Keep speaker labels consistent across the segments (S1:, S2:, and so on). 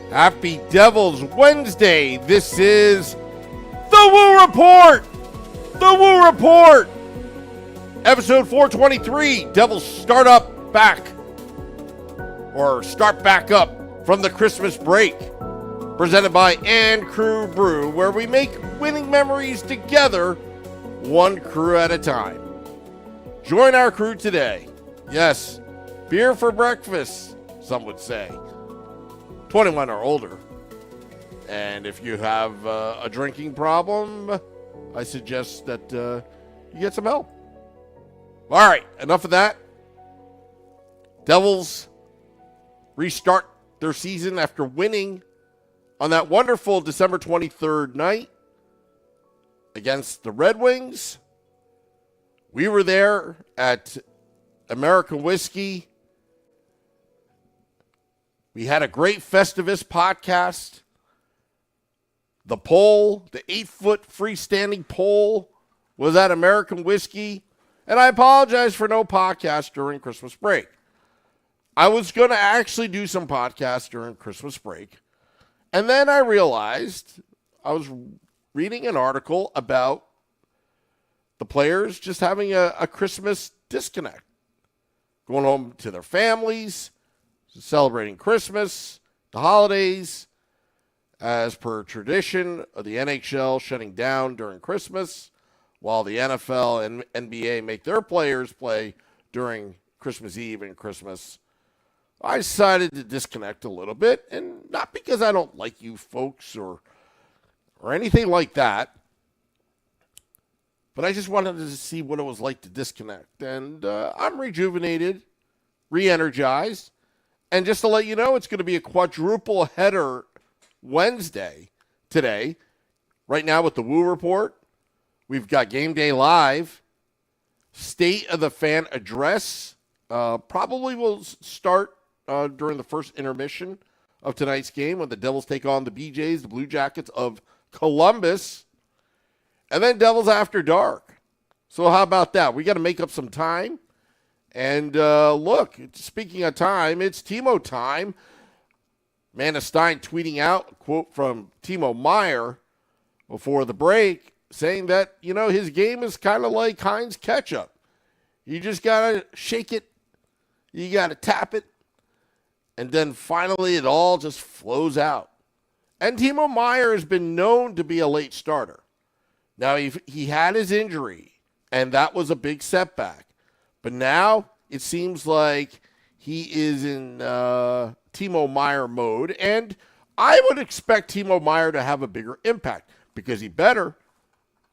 S1: Happy Devils Wednesday. This is the Woo Report. The Woo Report. Episode 423. Devils start back up from the Christmas break. Presented by And Crew Brew, where we make winning memories together, one crew at a time. Join our crew today. Yes, beer for breakfast, some would say. 21 or older. And if you have a drinking problem, I suggest that you get some help. All right, enough of that. Devils restart their season after winning on that wonderful December 23rd night against the Red Wings. We were there at American Whiskey. We had a great Festivus podcast. The pole, the 8-foot freestanding pole, was at American Whiskey. And I apologize for no podcast during Christmas break. I was going to actually do some podcasts during Christmas break. And then I realized I was reading an article about the players just having a Christmas disconnect. Going home to their families, celebrating Christmas, the holidays, as per tradition of the NHL shutting down during Christmas, while the NFL and NBA make their players play during Christmas Eve and Christmas. I decided to disconnect a little bit, and not because I don't like you folks or anything like that, but I just wanted to see what it was like to disconnect. And I'm rejuvenated, re-energized, and just to let you know, it's going to be a quadruple header Wednesday today. Right now with the Woo Report, we've got Game Day Live, State of the Fan Address. Probably will start during the first intermission of tonight's game when the Devils take on the BJs, the Blue Jackets of Columbus, and then Devils After Dark. So how about that? We got to make up some time. And look, speaking of time, it's Timo time. Amanda Stein tweeting out a quote from Timo Meier before the break saying that, his game is kind of like Heinz ketchup. You just got to shake it. You got to tap it. And then finally it all just flows out. And Timo Meier has been known to be a late starter. Now, he had his injury, and that was a big setback. But now it seems like he is in Timo Meier mode. And I would expect Timo Meier to have a bigger impact because he better.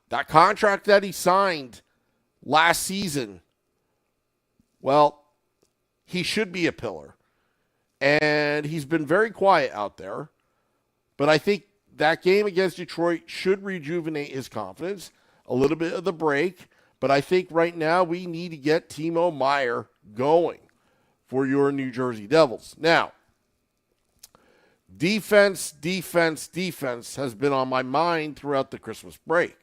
S1: That contract that he signed last season, well, he should be a pillar. And he's been very quiet out there. But I think that game against Detroit should rejuvenate his confidence. A little bit of the break. But I think right now we need to get Timo Meier going for your New Jersey Devils. Now, defense has been on my mind throughout the Christmas break.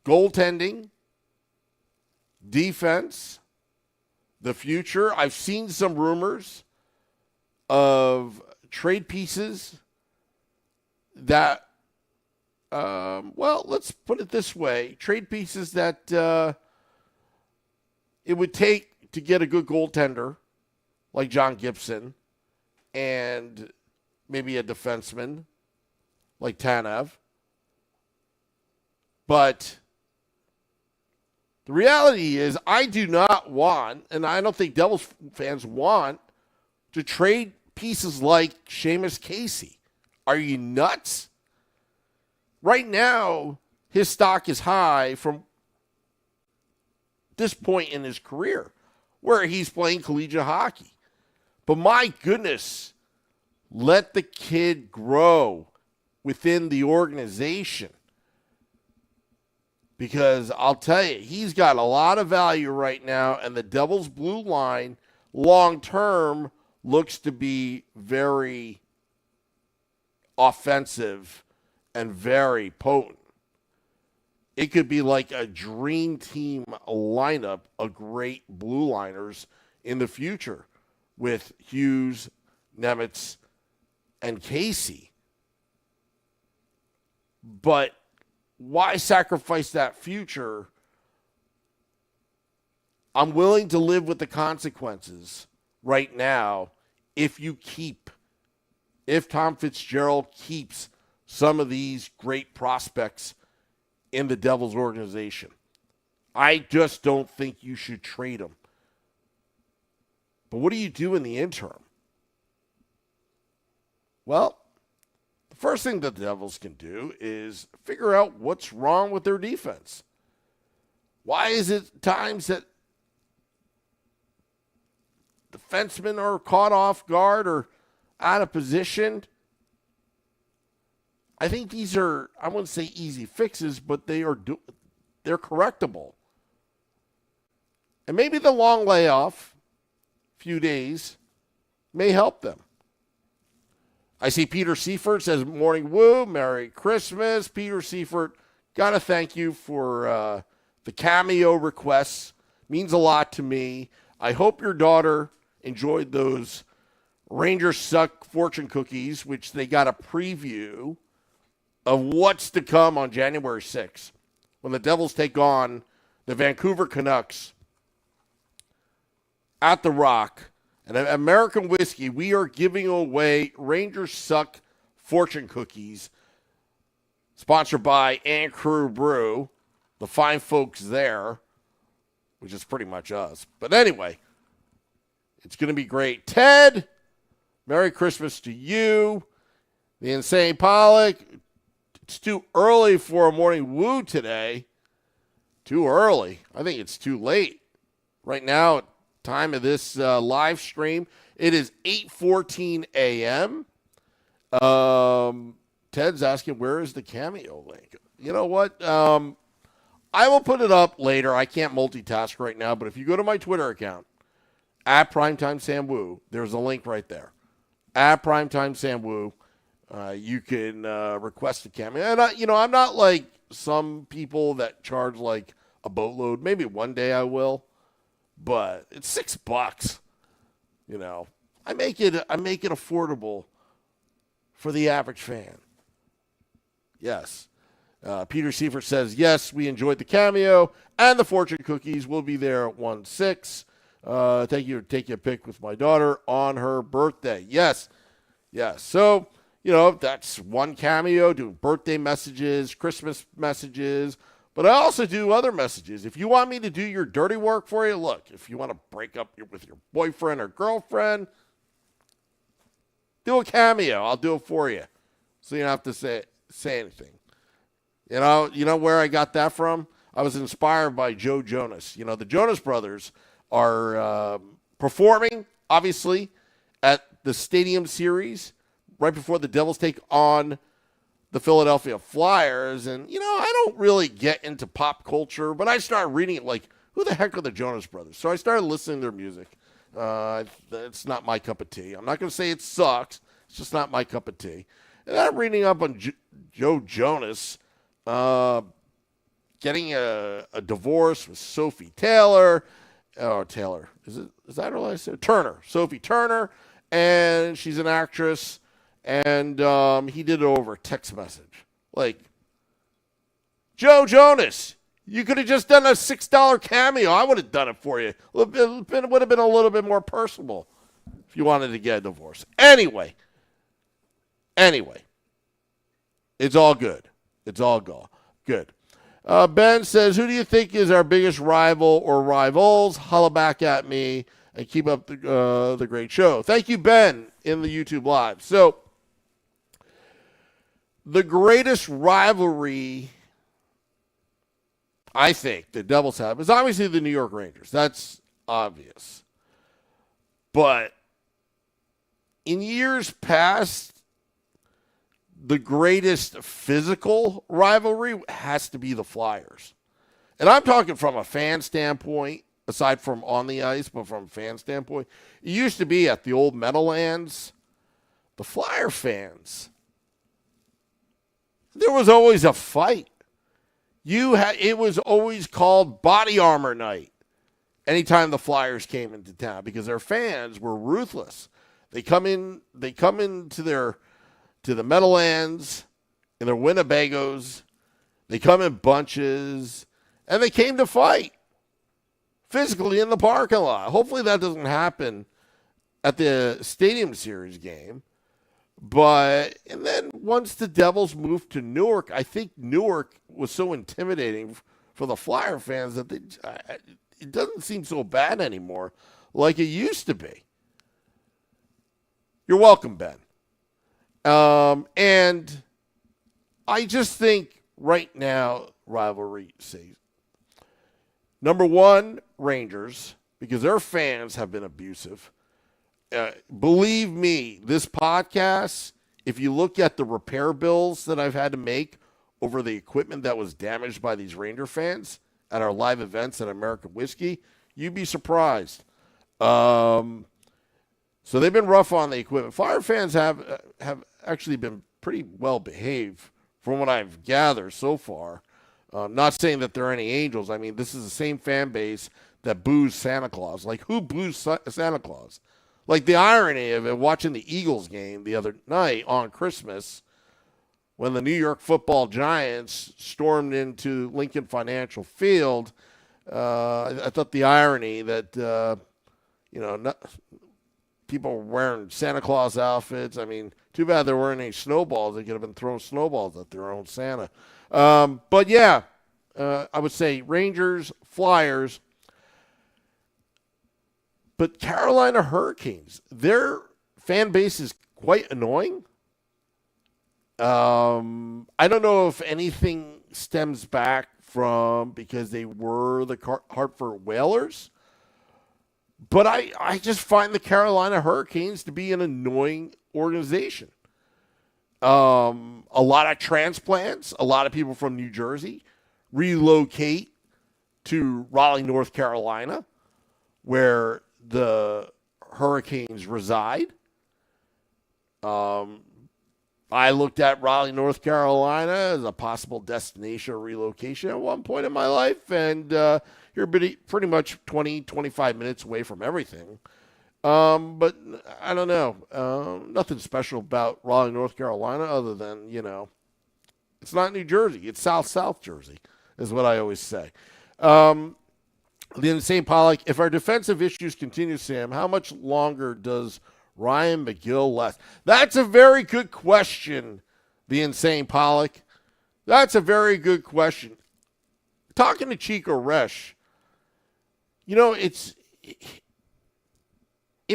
S1: Goaltending, defense, the future. I've seen some rumors of trade pieces that, let's put it this way. Trade pieces that it would take to get a good goaltender like John Gibson and maybe a defenseman like Tanev. But the reality is I do not want, and I don't think Devils fans want, to trade pieces like Seamus Casey. Are you nuts? Right now, his stock is high from this point in his career where he's playing collegiate hockey. But my goodness, let the kid grow within the organization. Because I'll tell you, he's got a lot of value right now, and the Devils' blue line long-term looks to be very offensive and very potent. It could be like a dream team lineup of great blue liners in the future with Hughes, Nemitz, and Casey. But why sacrifice that future? I'm willing to live with the consequences right now if Tom Fitzgerald keeps some of these great prospects in the Devils organization. I just don't think you should trade them. But what do you do in the interim? Well, the first thing the Devils can do is figure out what's wrong with their defense. Why is it times that defensemen are caught off guard or out of position? I think these are, I wouldn't say easy fixes, but they're correctable. And maybe the long layoff, few days, may help them. I see Peter Seifert says, morning woo, Merry Christmas. Peter Seifert, got to thank you for the cameo requests. Means a lot to me. I hope your daughter enjoyed those Rangers Suck fortune cookies, which they got a preview of what's to come on January 6th when the Devils take on the Vancouver Canucks at the Rock. And American Whiskey, we are giving away Rangers Suck fortune cookies, sponsored by And Crew Brew, the fine folks there, which is pretty much us. But anyway, it's going to be great. Ted, Merry Christmas to you. The Insane Pollock, it's too early for a morning woo today. Too early. I think it's too late. Right now, time of this live stream, it is 8:14 a.m. Ted's asking, where is the Cameo link? You know what? I will put it up later. I can't multitask right now, but if you go to my Twitter account, at Primetime Sam Wu, there's a link right there. At Primetime Sam Wu, you can request a Cameo. And, I'm not like some people that charge like a boatload. Maybe one day I will. But it's $6. I make it affordable for the average fan. Yes. Peter Seifert says, yes, we enjoyed the Cameo, and the fortune cookies will be there at 1/6. Thank you for taking a pic with my daughter on her birthday. Yes. So, that's one Cameo, doing birthday messages, Christmas messages. But I also do other messages. If you want me to do your dirty work for you, look, if you want to break up with your boyfriend or girlfriend, do a Cameo. I'll do it for you. So you don't have to say anything. You know where I got that from? I was inspired by Joe Jonas. The Jonas Brothers are performing, obviously, at the Stadium Series right before the Devils take on the Philadelphia Flyers. And, I don't really get into pop culture, but I started reading it like, who the heck are the Jonas Brothers? So I started listening to their music. It's not my cup of tea. I'm not going to say it sucks. It's just not my cup of tea. And I'm reading up on Joe Jonas getting a divorce with Sophie Taylor. Oh, Taylor. Is that her last name? Turner. Sophie Turner. And she's an actress. And he did it over a text message. Like, Joe Jonas, you could have just done a $6 Cameo. I would have done it for you. It would have been a little bit more personable if you wanted to get a divorce. Anyway, it's all good. It's all good. Ben says, who do you think is our biggest rival or rivals? Holla back at me and keep up the great show. Thank you, Ben, in the YouTube Live. So, the greatest rivalry I think the Devils have is obviously the New York Rangers. That's obvious. But in years past, the greatest physical rivalry has to be the Flyers. And I'm talking from a fan standpoint, aside from on the ice, but from a fan standpoint. It used to be at the old Meadowlands. The Flyer fans, there was always a fight. It was always called body armor night anytime the Flyers came into town because their fans were ruthless. They come into their to the Meadowlands in their Winnebagos. They come in bunches, and they came to fight physically in the parking lot. Hopefully that doesn't happen at the Stadium Series game. And then once the Devils moved to Newark, I think Newark was so intimidating for the Flyer fans that it doesn't seem so bad anymore like it used to be. You're welcome, Ben. And I just think right now, rivalry says, number one, Rangers, because their fans have been abusive. Believe me, this podcast, if you look at the repair bills that I've had to make over the equipment that was damaged by these Ranger fans at our live events at American Whiskey, you'd be surprised. So they've been rough on the equipment. Flyer fans have actually been pretty well behaved from what I've gathered so far. Not saying that they're any angels. I mean, this is the same fan base that boos Santa Claus. Like, who boos Santa Claus? Like, the irony of it, watching the Eagles game the other night on Christmas when the New York Football Giants stormed into Lincoln Financial Field, I thought the irony that, people were wearing Santa Claus outfits. I mean, too bad there weren't any snowballs. They could have been throwing snowballs at their own Santa. But, yeah, I would say Rangers, Flyers. But Carolina Hurricanes, their fan base is quite annoying. I don't know if anything stems back from because they were the Hartford Whalers. But I just find the Carolina Hurricanes to be an annoying organization. A lot of transplants, a lot of people from New Jersey relocate to Raleigh, North Carolina, where the Hurricanes reside. I looked at Raleigh, North Carolina as a possible destination or relocation at one point in my life, and you're pretty much 20, 25 minutes away from everything. But I don't know. Nothing special about Raleigh, North Carolina other than, it's not New Jersey. It's South Jersey is what I always say. Then St. Pollock, if our defensive issues continue, Sam, how much longer does Ryan McGill last? That's a very good question, the Insane Pollock. That's a very good question. Talking to Chico Resch, it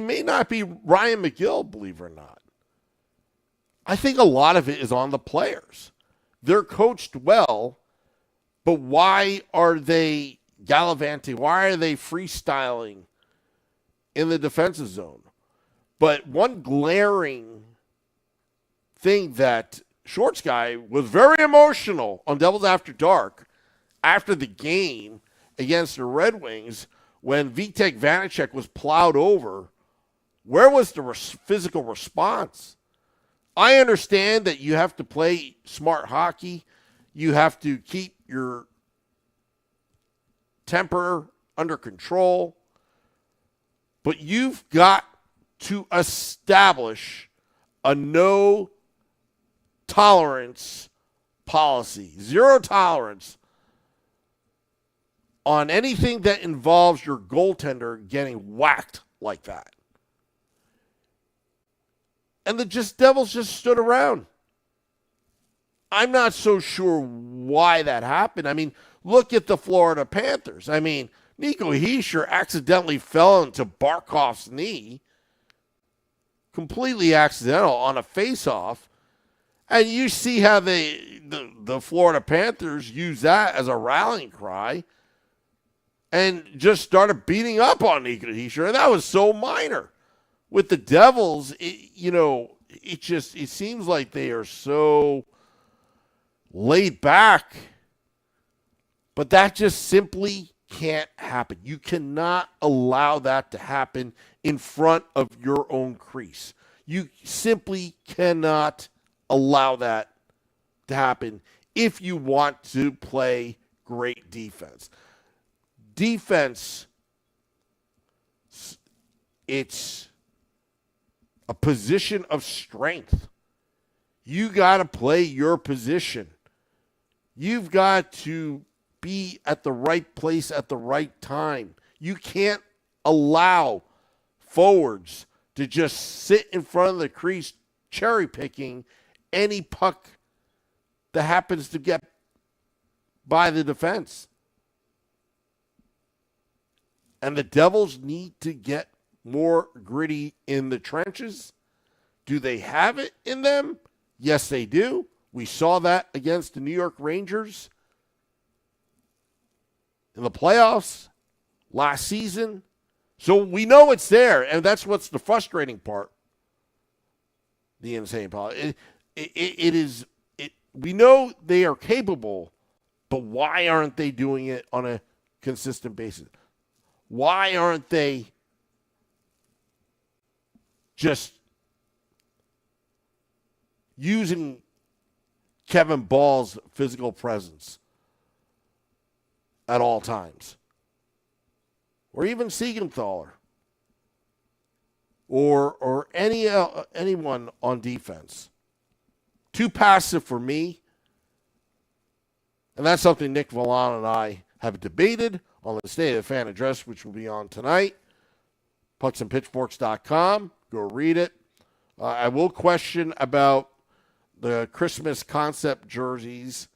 S1: may not be Ryan McGill, believe it or not. I think a lot of it is on the players. They're coached well, but why are they gallivanting? Why are they freestyling in the defensive zone? But one glaring thing that Shorts Guy was very emotional on Devils After Dark after the game against the Red Wings when Vitek Vanacek was plowed over. Where was the physical response? I understand that you have to play smart hockey. You have to keep your temper under control. But you've got to establish a no tolerance policy, zero tolerance on anything that involves your goaltender getting whacked like that. And the Devils just stood around. I'm not so sure why that happened. I mean, look at the Florida Panthers. I mean, Nico Hischier accidentally fell into Barkov's knee. Completely accidental on a face-off. And you see how the Florida Panthers use that as a rallying cry and just started beating up on Nico Hischier. And that was so minor. With the Devils, it seems like they are so laid back. But that just simply can't happen. You cannot allow that to happen in front of your own crease. You simply cannot allow that to happen if you want to play great defense. Defense, it's a position of strength. You got to play your position. You've got to be at the right place at the right time. You can't allow forwards to just sit in front of the crease cherry picking any puck that happens to get by the defense. And the Devils need to get more gritty in the trenches. Do they have it in them? Yes, they do. We saw that against the New York Rangers in the playoffs last season. So we know it's there, and that's what's the frustrating part. The insane part. We know they are capable, but why aren't they doing it on a consistent basis? Why aren't they just using Kevin Ball's physical presence at all times? Or even Siegenthaler, or anyone on defense. Too passive for me. And that's something Nick Vallon and I have debated on the State of the Fan Address, which will be on tonight. pucksandpitchforks.com. Go read it. I will question about the Christmas concept jerseys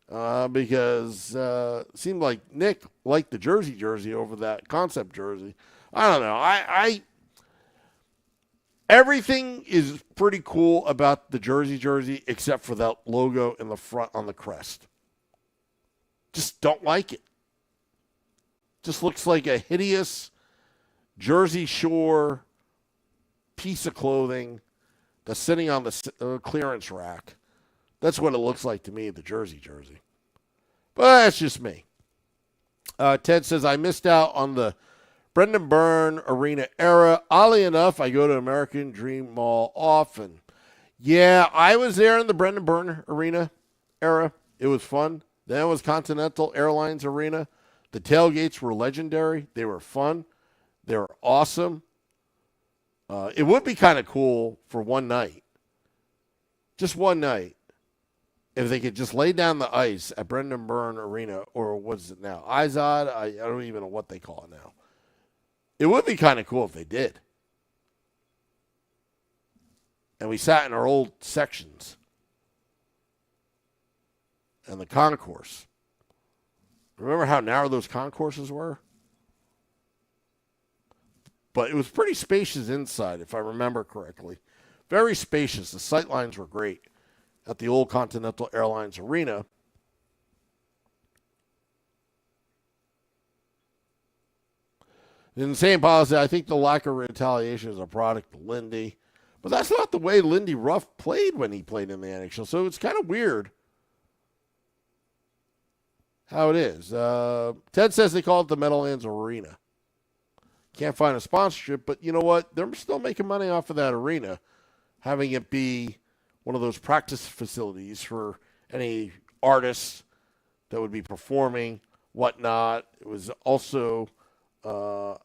S1: because it seemed like Nick liked the jersey over that concept jersey. I don't know. Everything is pretty cool about the jersey except for that logo in the front on the crest. Just don't like it. Just looks like a hideous Jersey Shore piece of clothing that's sitting on the clearance rack. That's what it looks like to me, the jersey. But that's just me. Ted says, I missed out on the Brendan Byrne Arena era. Oddly enough, I go to American Dream Mall often. Yeah, I was there in the Brendan Byrne Arena era. It was fun. Then it was Continental Airlines Arena. The tailgates were legendary. They were fun. They were awesome. It would be kind of cool for one night. Just one night. If they could just lay down the ice at Brendan Byrne Arena, or what's it now? Izod? I don't even know what they call it now. It would be kind of cool if they did. And we sat in our old sections. And the concourse. Remember how narrow those concourses were? But it was pretty spacious inside, if I remember correctly. Very spacious. The sightlines were great at the old Continental Airlines Arena. In the same policy, I think the lack of retaliation is a product of Lindy. But that's not the way Lindy Ruff played when he played in the NHL. So it's kind of weird how it is. Ted says they call it the Meadowlands Arena. Can't find a sponsorship, but you know what? They're still making money off of that arena, having it be one of those practice facilities for any artists that would be performing, whatnot. It was also a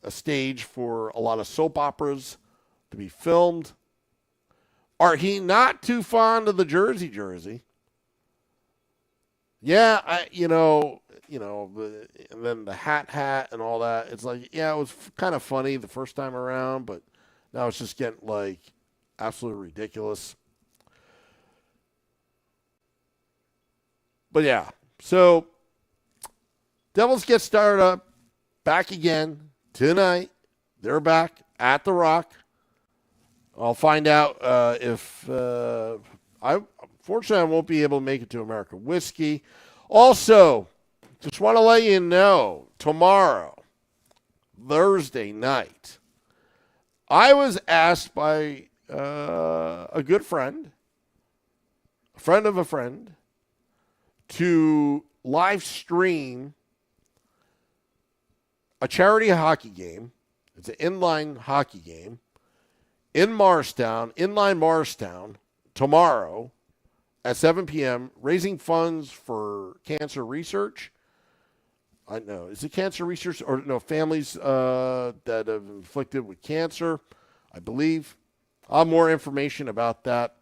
S1: stage for a lot of soap operas to be filmed. Are he not too fond of the jersey? Yeah, and then the hat and all that. It's like, yeah, it was kind of funny the first time around, but now it's just getting like absolutely ridiculous. But yeah, so Devils get started up back again tonight. They're back at the Rock. I'll find out if Fortunately, I won't be able to make it to American Whiskey. Also, just want to let you know, tomorrow, Thursday night, I was asked by a good friend, a friend of a friend, to live stream a charity hockey game. It's an inline hockey game in inline Morristown, tomorrow at 7 p.m., raising funds for cancer research. I know. Is it cancer research or no, families that have been afflicted with cancer, I believe. I'll have more information about that.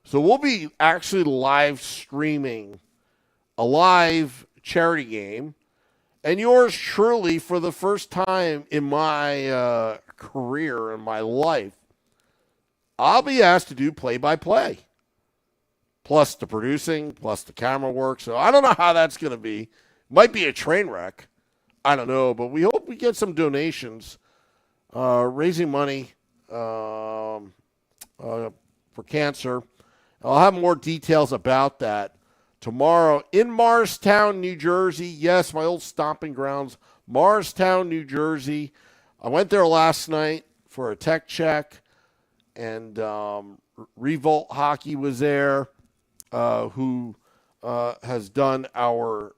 S1: So we'll be actually live streaming a live charity game. And yours truly, for the first time in my career, in my life, I'll be asked to do play-by-play. Plus the producing, plus the camera work. So I don't know how that's going to be. Might be a train wreck. I don't know. But we hope we get some donations. Raising money for cancer. I'll have more details about that tomorrow in Morristown, New Jersey. Yes, my old stomping grounds, Morristown, New Jersey. I went there last night for a tech check, and Revolt Hockey was there, who has done our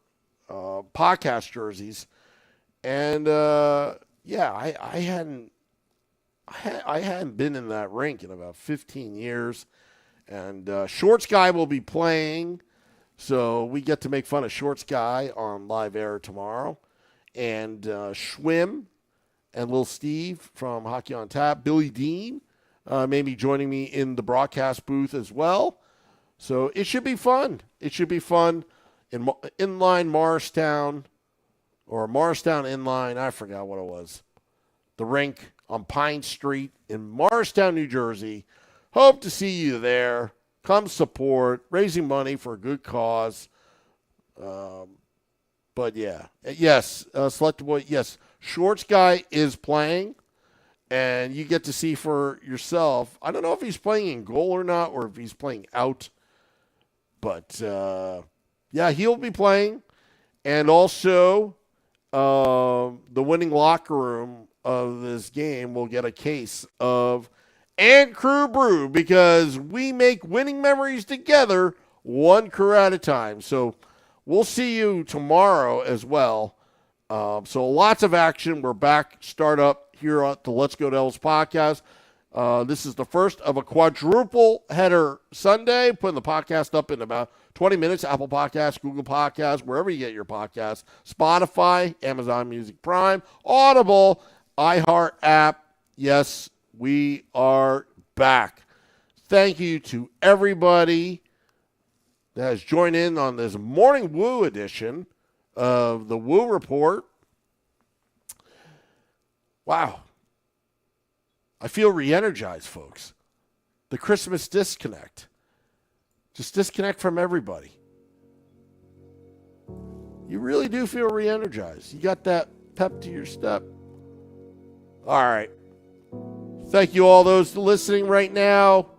S1: podcast jerseys. And yeah, I hadn't been in that rink in about 15 years. And Shorts Guy will be playing, so we get to make fun of Shorts Guy on live air tomorrow. And Schwim and Lil Steve from Hockey on Tap, Billy Dean may be joining me in the broadcast booth as well. So it should be fun. It should be fun in Inline Morristown, or Morristown Inline, I forgot what it was. The rink on Pine Street in Morristown, New Jersey. Hope to see you there. Come support, raising money for a good cause. But yeah, yes, Select Boy, yes, Shorts Guy is playing, and you get to see for yourself. I don't know if he's playing in goal or not, or if he's playing out. But yeah, he'll be playing. And also, the winning locker room of this game will get a case of And Crew Brew, because we make winning memories together, one crew at a time. So we'll see you tomorrow as well. So lots of action. We're back, start up here at the Let's Go Devils podcast. This is the first of a quadruple header Sunday. Putting the podcast up in about 20 minutes. Apple Podcasts, Google Podcasts, wherever you get your podcasts. Spotify, Amazon Music Prime, Audible, iHeart app. Yes, we are back. Thank you to everybody that has joined in on this Morning Woo edition of the Woo Report. Wow. I feel re-energized, folks. The Christmas disconnect. Just disconnect from everybody. You really do feel re-energized. You got that pep to your step. All right. Thank you all those listening right now.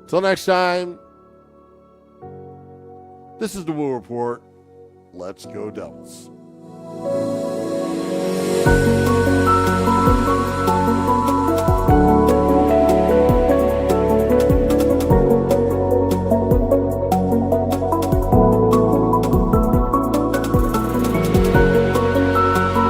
S1: Till next time, this is the Woo Report. Let's go Devils.